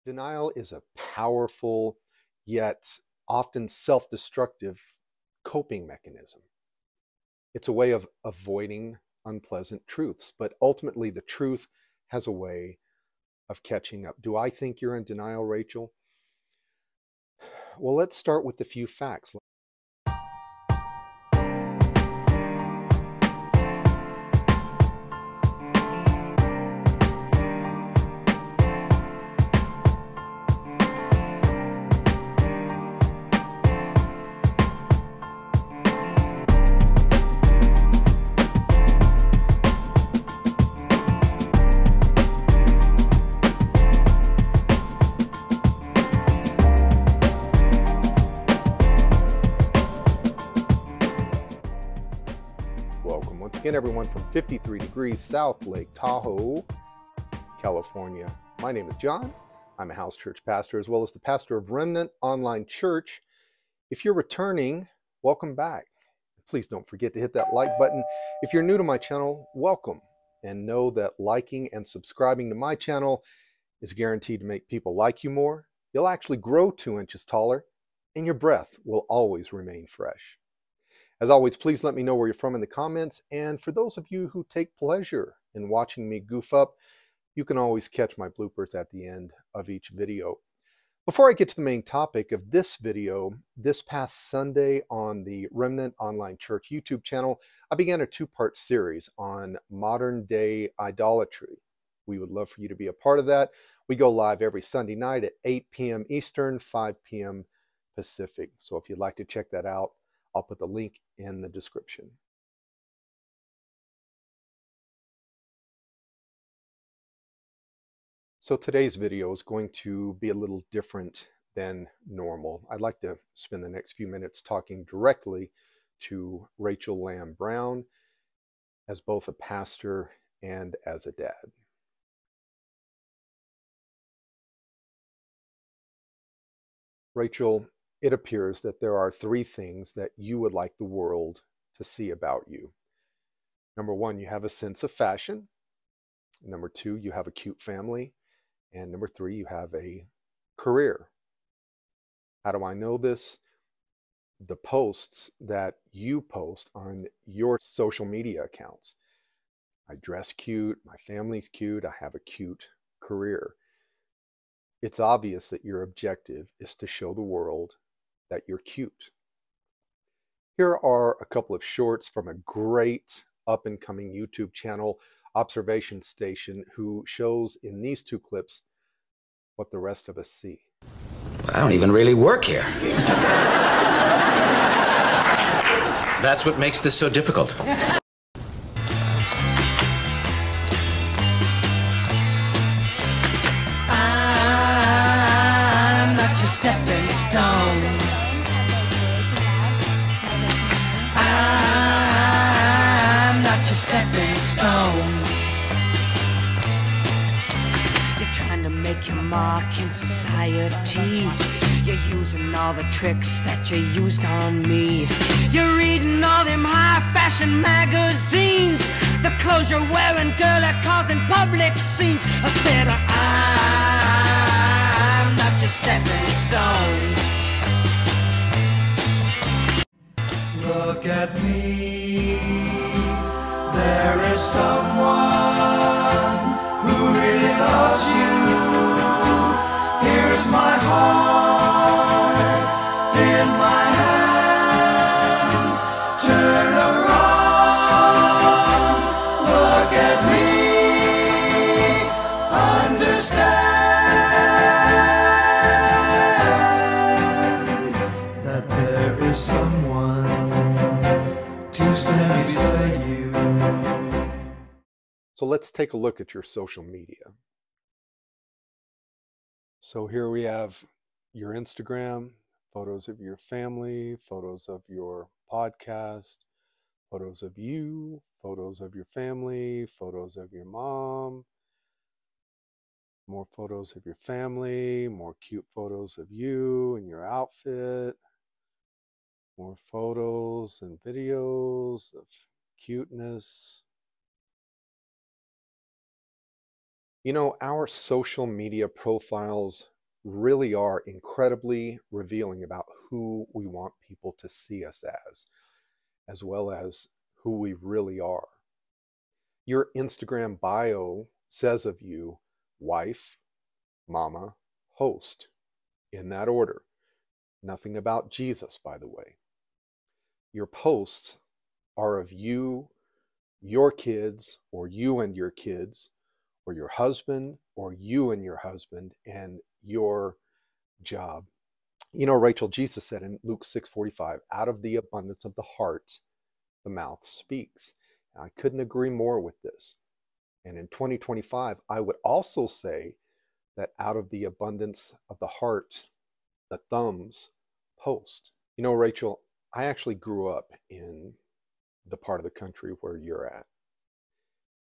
Denial is a powerful yet often self-destructive coping mechanism. It's a way of avoiding unpleasant truths, but ultimately the truth has a way of catching up. Do I think you're in denial, Rachel? Well, let's start with a few facts. Again, everyone from 53 degrees South Lake Tahoe, California. My name is John. I'm a house church pastor as well as the pastor of Remnant Online Church. If you're returning, welcome back. Please don't forget to hit that like button. If you're new to my channel, welcome. And know that liking and subscribing to my channel is guaranteed to make people like you more. You'll actually grow 2 inches taller, and your breath will always remain fresh. As always, please let me know where you're from in the comments. And for those of you who take pleasure in watching me goof up, you can always catch my bloopers at the end of each video. Before I get to the main topic of this video, this past Sunday on the Remnant Online Church YouTube channel, I began a 2-part series on modern day idolatry. We would love for you to be a part of that. We go live every Sunday night at 8 p.m. Eastern, 5 p.m. Pacific. So if you'd like to check that out, I'll put the link in the description. So today's video is going to be a little different than normal. I'd like to spend the next few minutes talking directly to Rachel Lamb Brown as both a pastor and as a dad. Rachel, it appears that there are 3 things that you would like the world to see about you. Number 1, you have a sense of fashion. Number 2, you have a cute family. And number 3, you have a career. How do I know this? The posts that you post on your social media accounts. I dress cute, my family's cute, I have a cute career. It's obvious that your objective is to show the world that you're cute. Here are a couple of shorts from a great up-and-coming YouTube channel, Observation Station, who shows in these 2 clips what the rest of us see. I don't even really work here. That's what makes this so difficult. I'm not your stepping stone. I'm not your stepping stone. You're trying to make your mark in society. You're using all the tricks that you used on me. You're reading all them high fashion magazines. The clothes you're wearing, girl, are causing public scenes. I said, I'm not your stepping stone. Look at me, there is someone who really loves you. Here's my heart in my hand. Turn around, look at me, understand that there is someone to stand beside you. So let's take a look at your social media. So here we have your Instagram, photos of your family, photos of your podcast, photos of you, photos of your family, photos of your mom, more photos of your family, more cute photos of you and your outfit, more photos and videos of cuteness. You know, our social media profiles really are incredibly revealing about who we want people to see us as well as who we really are. Your Instagram bio says of you, wife, mama, host, in that order. Nothing about Jesus, by the way. Your posts are of you, your kids, or you and your kids, or your husband, or you and your husband, and your job. You know, Rachel, Jesus said in Luke 6:45, out of the abundance of the heart, the mouth speaks. And I couldn't agree more with this. And in 2025, I would also say that out of the abundance of the heart, the thumbs post. You know, Rachel, I actually grew up in the part of the country where you're at.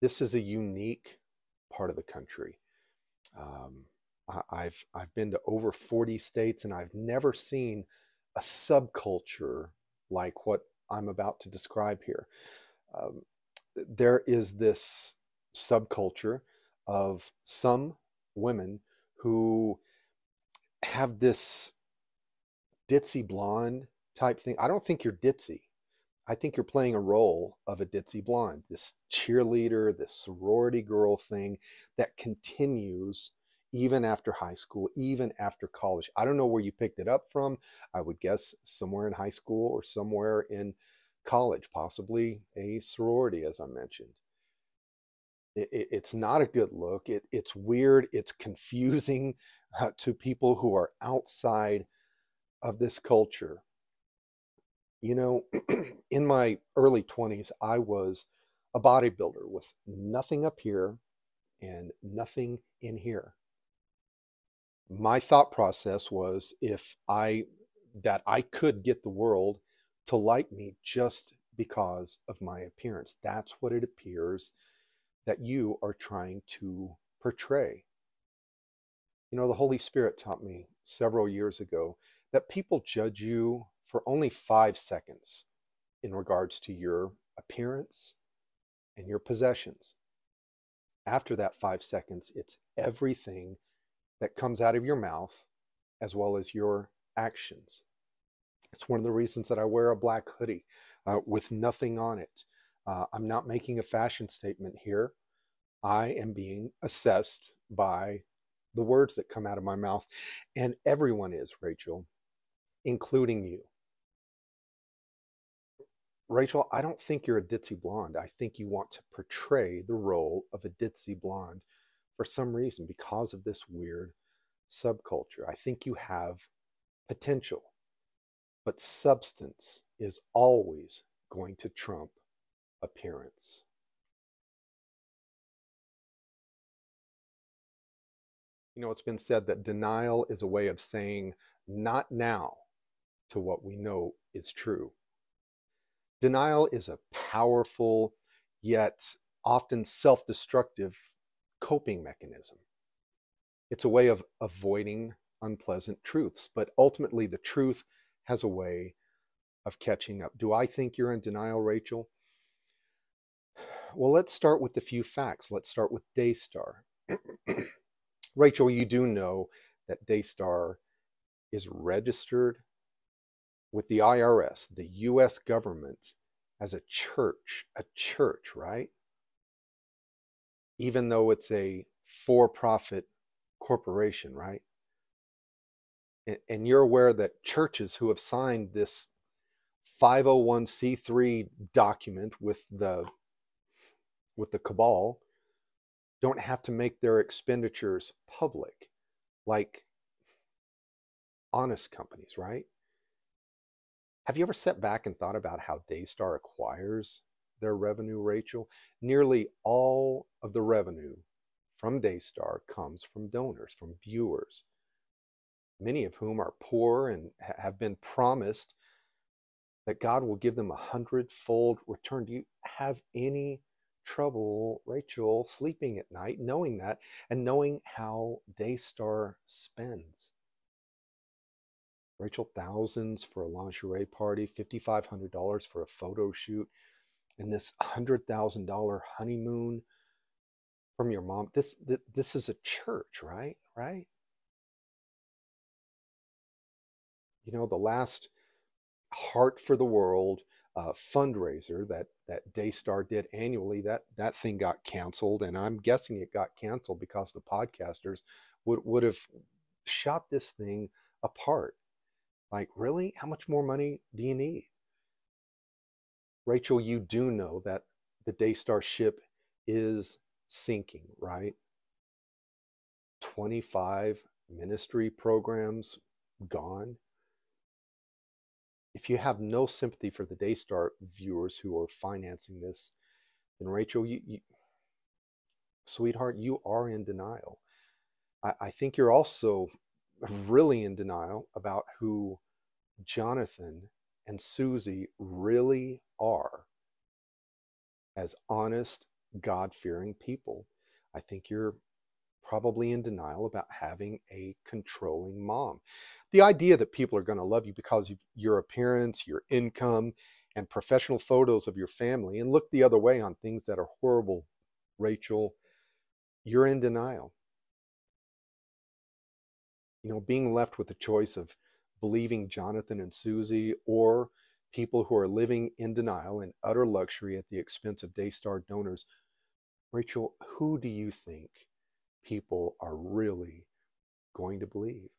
This is a unique part of the country. I've been to over 40 states, and I've never seen a subculture like what I'm about to describe here. There is this subculture of some women who have this ditzy blonde type thing. I don't think you're ditzy. I think you're playing a role of a ditzy blonde, this cheerleader, this sorority girl thing that continues even after high school, even after college. I don't know where you picked it up from. I would guess somewhere in high school or somewhere in college, possibly a sorority, as I mentioned. It's not a good look. It's weird. It's confusing to people who are outside of this culture. You know, in my early 20s, I was a bodybuilder with nothing up here and nothing in here. My thought process was that I could get the world to like me just because of my appearance. That's what it appears that you are trying to portray. You know, the Holy Spirit taught me several years ago that people judge you for only 5 seconds in regards to your appearance and your possessions. After that 5 seconds, it's everything that comes out of your mouth as well as your actions. It's one of the reasons that I wear a black hoodie with nothing on it. I'm not making a fashion statement here. I am being assessed by the words that come out of my mouth. And everyone is, Rachel, including you. Rachel, I don't think you're a ditzy blonde. I think you want to portray the role of a ditzy blonde for some reason because of this weird subculture. I think you have potential, but substance is always going to trump appearance. You know, it's been said that denial is a way of saying not now to what we know is true. Denial is a powerful yet often self-destructive coping mechanism. It's a way of avoiding unpleasant truths, but ultimately the truth has a way of catching up. Do I think you're in denial, Rachel? Well, let's start with a few facts. Let's start with DayStar. Rachel, you do know that DayStar is registered with the IRS, the US government, as a church, right? Even though it's a for-profit corporation, right? And you're aware that churches who have signed this 501c3 document with the cabal don't have to make their expenditures public like honest companies, right? Have you ever sat back and thought about how DayStar acquires their revenue, Rachel? Nearly all of the revenue from DayStar comes from donors, from viewers, many of whom are poor and have been promised that God will give them 100-fold return. Do you have any trouble, Rachel, sleeping at night, knowing that and knowing how DayStar spends? Rachel, thousands for a lingerie party, $5,500 for a photo shoot, and this $100,000 honeymoon from your mom. This is a church, right? You know, the last Heart for the World fundraiser that DayStar did annually, that thing got canceled, and I'm guessing it got canceled because the podcasters would have shot this thing apart. Like, really? How much more money do you need? Rachel, you do know that the DayStar ship is sinking, right? 25 ministry programs gone. If you have no sympathy for the DayStar viewers who are financing this, then Rachel, sweetheart, you are in denial. I think you're also really in denial about who Jonathan and Suzy really are as honest, God-fearing people. I think you're probably in denial about having a controlling mom. The idea that people are going to love you because of your appearance, your income, and professional photos of your family, and look the other way on things that are horrible, Rachel, you're in denial. You know, being left with the choice of believing Jonathan and Suzy, or people who are living in denial and utter luxury at the expense of DayStar donors, Rachel, who do you think people are really going to believe?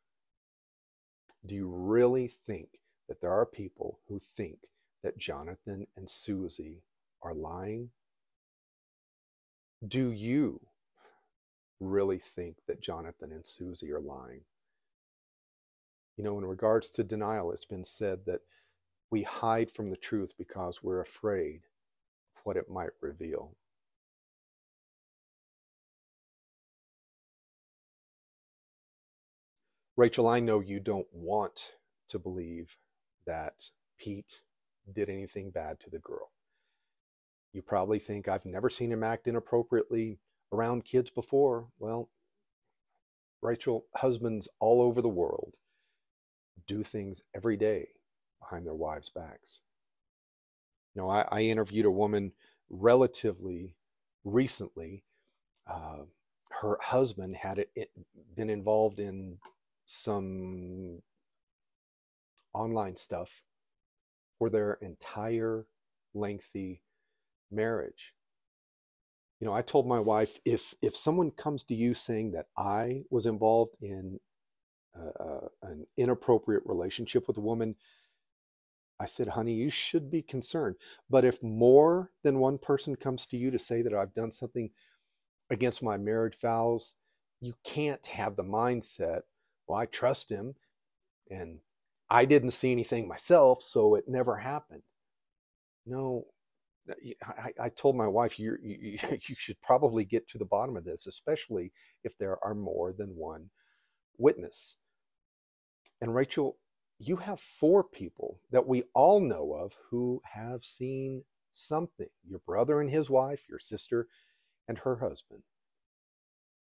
Do you really think that there are people who think that Jonathan and Suzy are lying? Do you really think that Jonathan and Suzy are lying? You know, in regards to denial, it's been said that we hide from the truth because we're afraid of what it might reveal. Rachel, I know you don't want to believe that Pete did anything bad to the girl. You probably think, I've never seen him act inappropriately around kids before. Well, Rachel, husbands all over the world do things every day behind their wives' backs. You know, I interviewed a woman relatively recently. Her husband had been involved in some online stuff for their entire lengthy marriage. You know, I told my wife, if someone comes to you saying that I was involved in an inappropriate relationship with a woman, I said, honey, you should be concerned. But if more than one person comes to you to say that I've done something against my marriage vows, you can't have the mindset, well, I trust him and I didn't see anything myself, so it never happened. No, I told my wife, you should probably get to the bottom of this, especially if there are more than one witness. And Rachel, you have 4 people that we all know of who have seen something. Your brother and his wife, your sister and her husband.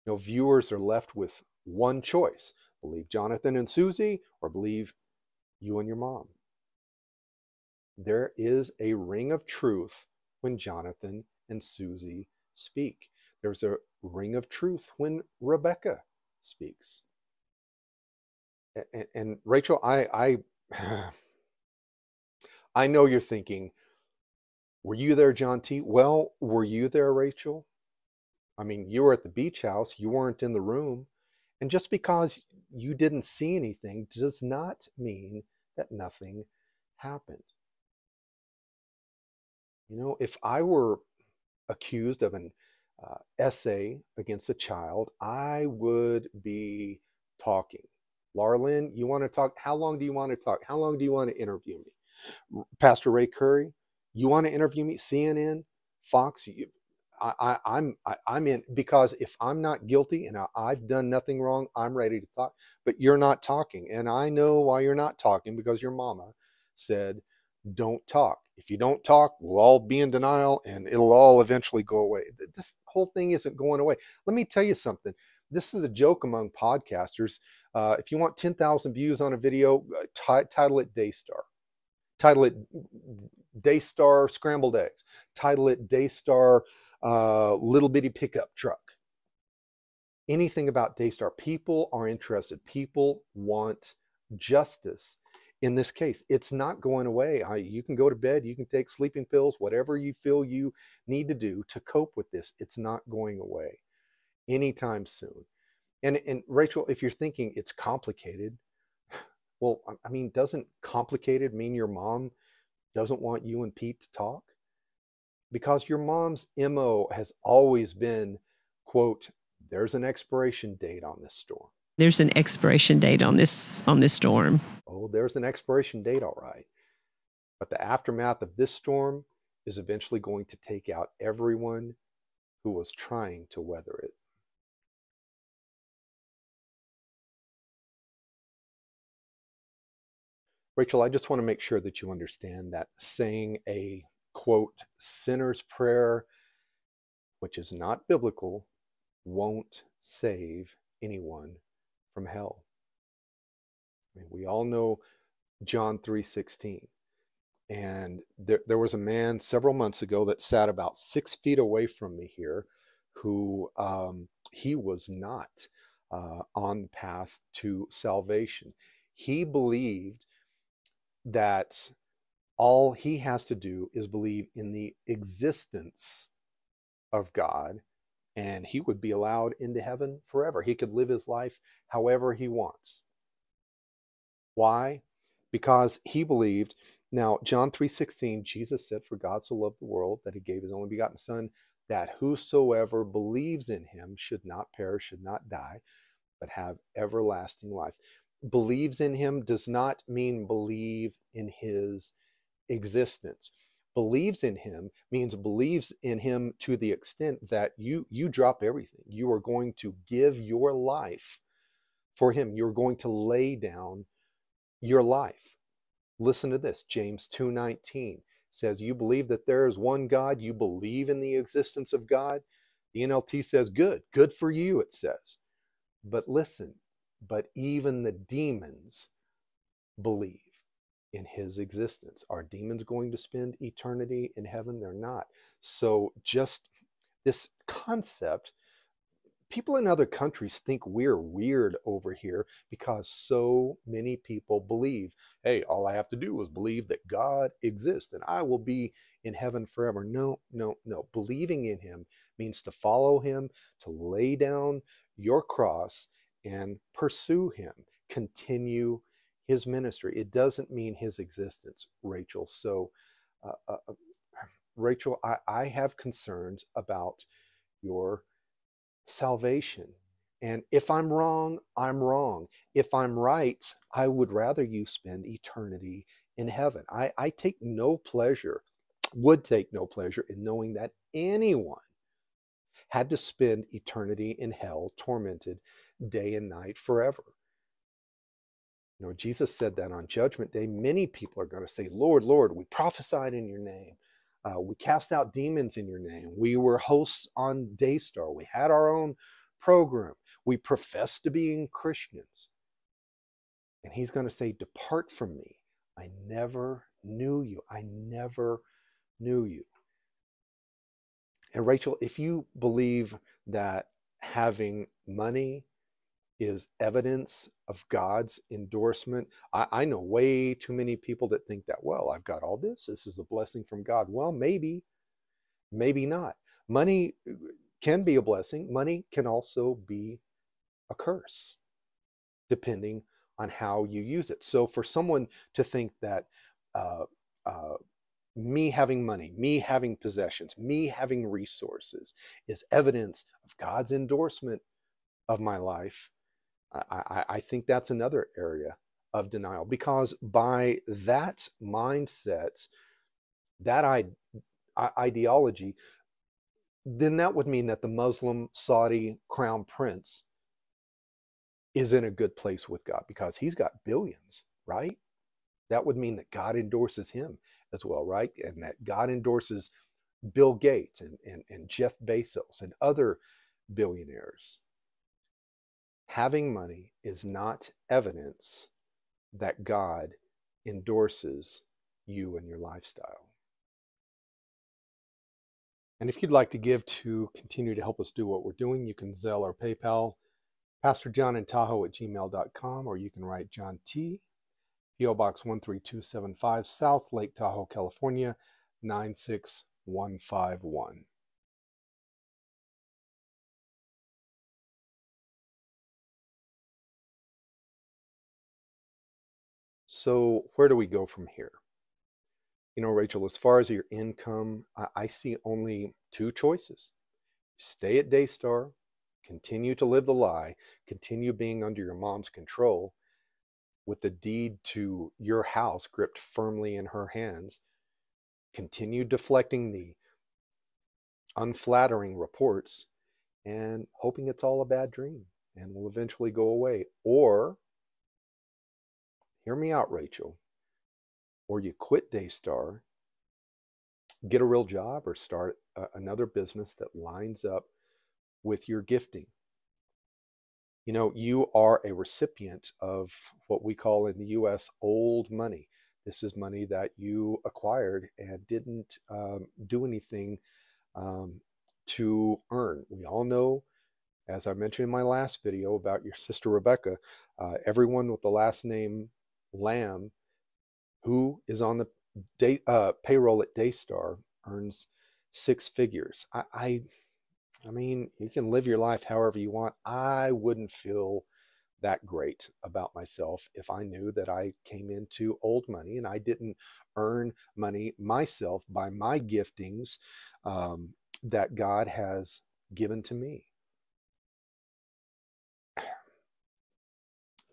You know, viewers are left with one choice: believe Jonathan and Suzy or believe you and your mom. There is a ring of truth when Jonathan and Suzy speak. There's a ring of truth when Rebecca speaks. And Rachel, I know you're thinking, were you there, John T? Well, were you there, Rachel? I mean, you were at the beach house, you weren't in the room. And just because you didn't see anything does not mean that nothing happened. You know, if I were accused of an essay against a child, I would be talking. Laura Lynn, you want to talk? How long do you want to talk? How long do you want to interview me? Pastor Ray Curry, you want to interview me? CNN, Fox, I'm in, because if I'm not guilty and I've done nothing wrong, I'm ready to talk. But you're not talking, and I know why you're not talking, because your mama said, don't talk. If you don't talk, we'll all be in denial and it'll all eventually go away. This whole thing isn't going away. Let me tell you something. This is a joke among podcasters. If you want 10,000 views on a video, title it DayStar. Title it DayStar Scrambled Eggs. Title it DayStar Little Bitty Pickup Truck. Anything about DayStar. People are interested. People want justice. in this case. It's not going away. You can go to bed, you can take sleeping pills, whatever you feel you need to do to cope with this. It's not going away anytime soon. And Rachel, if you're thinking it's complicated, well, I mean, doesn't complicated mean your mom doesn't want you and Pete to talk? Because your mom's MO has always been, quote, there's an expiration date on this storm. There's an expiration date on this storm. Oh, there's an expiration date, all right. But the aftermath of this storm is eventually going to take out everyone who was trying to weather it. Rachel, I just want to make sure that you understand that saying a, quote, sinner's prayer, which is not biblical, won't save anyone from hell. I mean, we all know John 3:16. And there was a man several months ago that sat about 6 feet away from me here who he was not on the path to salvation. He believed that all he has to do is believe in the existence of God, and he would be allowed into heaven forever. He could live his life however he wants. Why? Because he believed, now John 3:16, Jesus said, for God so loved the world that he gave his only begotten son, that whosoever believes in him should not perish, should not die, but have everlasting life. Believes in him does not mean believe in his existence. Believes in him means believes in him to the extent that you drop everything. You are going to give your life for him. You're going to lay down your life. Listen to this. James 2:19 says, you believe that there is one God. You believe in the existence of God. The NLT says, good for you, it says. But listen, but even the demons believe in his existence. Are demons going to spend eternity in heaven? They're not. So just this concept, people in other countries think we're weird over here because so many people believe, hey, all I have to do is believe that God exists and I will be in heaven forever. No. Believing in him means to follow him, to lay down your cross and pursue him, continue his ministry. It doesn't mean his existence, Rachel. So, Rachel, I have concerns about your salvation. And if I'm wrong, I'm wrong. If I'm right, I would rather you spend eternity in heaven. I would take no pleasure in knowing that anyone had to spend eternity in hell, tormented day and night forever. You know, Jesus said that on Judgment Day, many people are going to say, Lord, Lord, we prophesied in your name. We cast out demons in your name. We were hosts on DayStar. We had our own program. We professed to being Christians. And he's going to say, depart from me. I never knew you. I never knew you. And Rachel, if you believe that having money is evidence of God's endorsement, I know way too many people that think that, well, I've got all this. This is a blessing from God. Well, maybe not. Money can be a blessing. Money can also be a curse, depending on how you use it. So for someone to think that me having money, me having possessions, me having resources is evidence of God's endorsement of my life, I think that's another area of denial, because by that mindset, that ideology, then that would mean that the Muslim Saudi crown prince is in a good place with God because he's got billions, right? That would mean that God endorses him as well, right? And that God endorses Bill Gates and Jeff Bezos and other billionaires. Having money is not evidence that God endorses you and your lifestyle. And if you'd like to give to continue to help us do what we're doing, you can Zelle or PayPal, PastorJohnInTahoe@gmail.com, or you can write John T., P.O. Box 13275, South Lake Tahoe, California, 96151. So where do we go from here? You know, Rachel, as far as your income, I see only two choices. Stay at DayStar, continue to live the lie, continue being under your mom's control with the deed to your house gripped firmly in her hands, continue deflecting the unflattering reports and hoping it's all a bad dream and will eventually go away. Or, hear me out, Rachel, or you quit DayStar, get a real job, or start another business that lines up with your gifting. You know, you are a recipient of what we call in the U.S. old money. This is money that you acquired and didn't do anything to earn. We all know, as I mentioned in my last video about your sister Rebecca, everyone with the last name Lamb who is on the payroll at DayStar earns six figures. I mean, you can live your life however you want. I wouldn't feel that great about myself if I knew that I came into old money and I didn't earn money myself by my giftings that God has given to me. And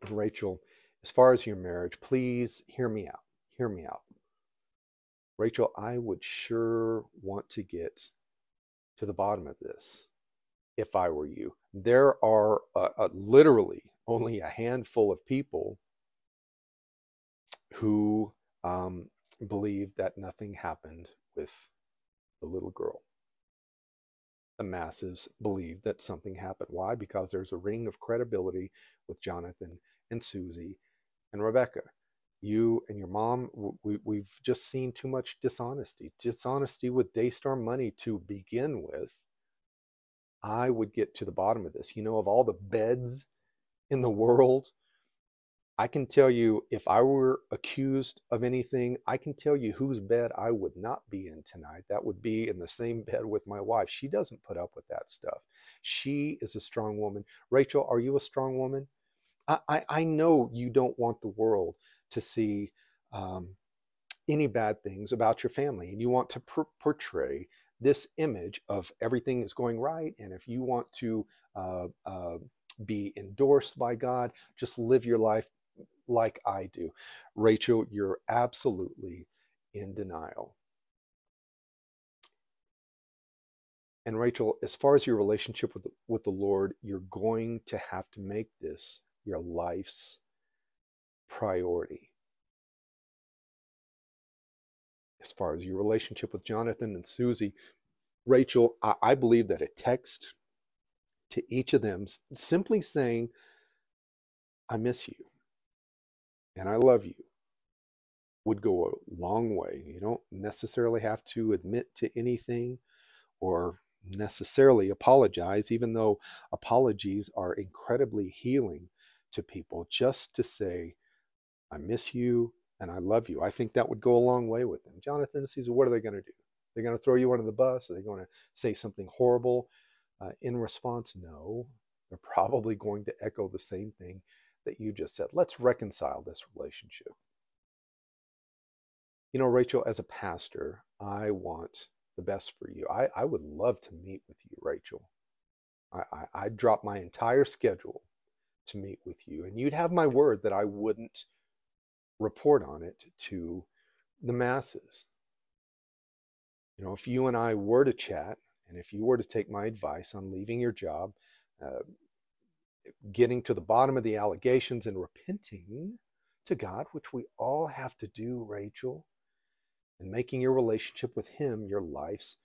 Rachel, as far as your marriage, please hear me out. Hear me out. Rachel, I would sure want to get to the bottom of this if I were you. There are literally only a handful of people who believe that nothing happened with the little girl. The masses believe that something happened. Why? Because there's a ring of credibility with Jonathan and Suzy and Rebecca. You and your mom, we've just seen too much dishonesty. Dishonesty with DayStar money to begin with. I would get to the bottom of this. You know, of all the beds in the world, I can tell you, if I were accused of anything, I can tell you whose bed I would not be in tonight. That would be in the same bed with my wife. She doesn't put up with that stuff. She is a strong woman. Rachel, are you a strong woman? I know you don't want the world to see any bad things about your family, and you want to portray this image of everything is going right. And if you want to be endorsed by God, just live your life like I do. Rachel, you're absolutely in denial. And Rachel, as far as your relationship with the Lord, you're going to have to make this your life's priority. As far as your relationship with Jonathan and Suzy, Rachel, I believe that a text to each of them simply saying, I miss you and I love you, would go a long way. You don't necessarily have to admit to anything or necessarily apologize, even though apologies are incredibly healing to people. Just to say, I miss you and I love you. I think that would go a long way with them. Jonathan says, what are they going to do? They're going to throw you under the bus? Are they going to say something horrible in response? No, they're probably going to echo the same thing that you just said. Let's reconcile this relationship. You know, Rachel, as a pastor, I want the best for you. I would love to meet with you, Rachel. I'd drop my entire schedule to meet with you, and you'd have my word that I wouldn't report on it to the masses. You know, if you and I were to chat, and if you were to take my advice on leaving your job, getting to the bottom of the allegations and repenting to God, which we all have to do, Rachel, and making your relationship with Him your life's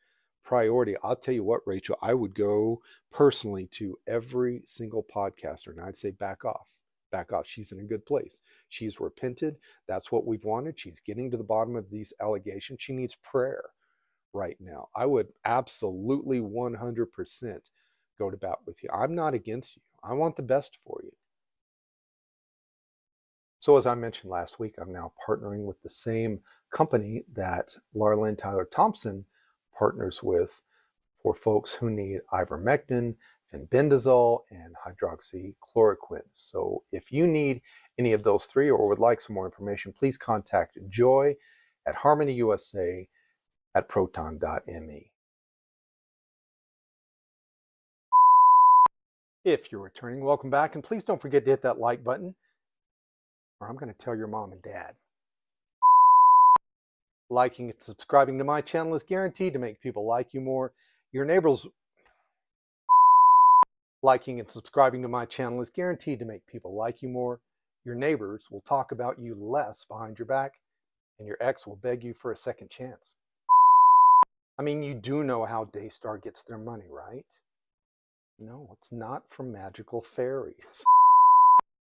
priority. I'll tell you what, Rachel, I would go personally to every single podcaster and I'd say, back off. Back off. She's in a good place. She's repented. That's what we've wanted. She's getting to the bottom of these allegations. She needs prayer right now. I would absolutely 100% go to bat with you. I'm not against you. I want the best for you. So as I mentioned last week, I'm now partnering with the same company that Lynn Thompson partners with for folks who need ivermectin, fenbendazole, and hydroxychloroquine. So if you need any of those three or would like some more information, please contact Joy at HarmonyUSA at proton.me. If you're returning, welcome back, and please don't forget to hit that like button, or I'm going to tell your mom and dad. Liking and subscribing to my channel is guaranteed to make people like you more. Your neighbors... Liking and subscribing to my channel is guaranteed to make people like you more. Your neighbors will talk about you less behind your back, and your ex will beg you for a second chance. I mean, you do know how DayStar gets their money, right? No, it's not from magical fairies.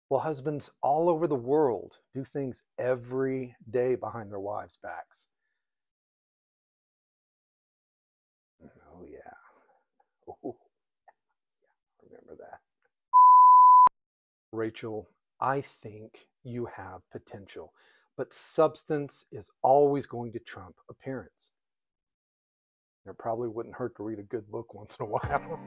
Well, husbands all over the world do things every day behind their wives' backs. Oh, yeah. Oh, yeah, remember that. Rachel, I think you have potential, but substance is always going to trump appearance. It probably wouldn't hurt to read a good book once in a while.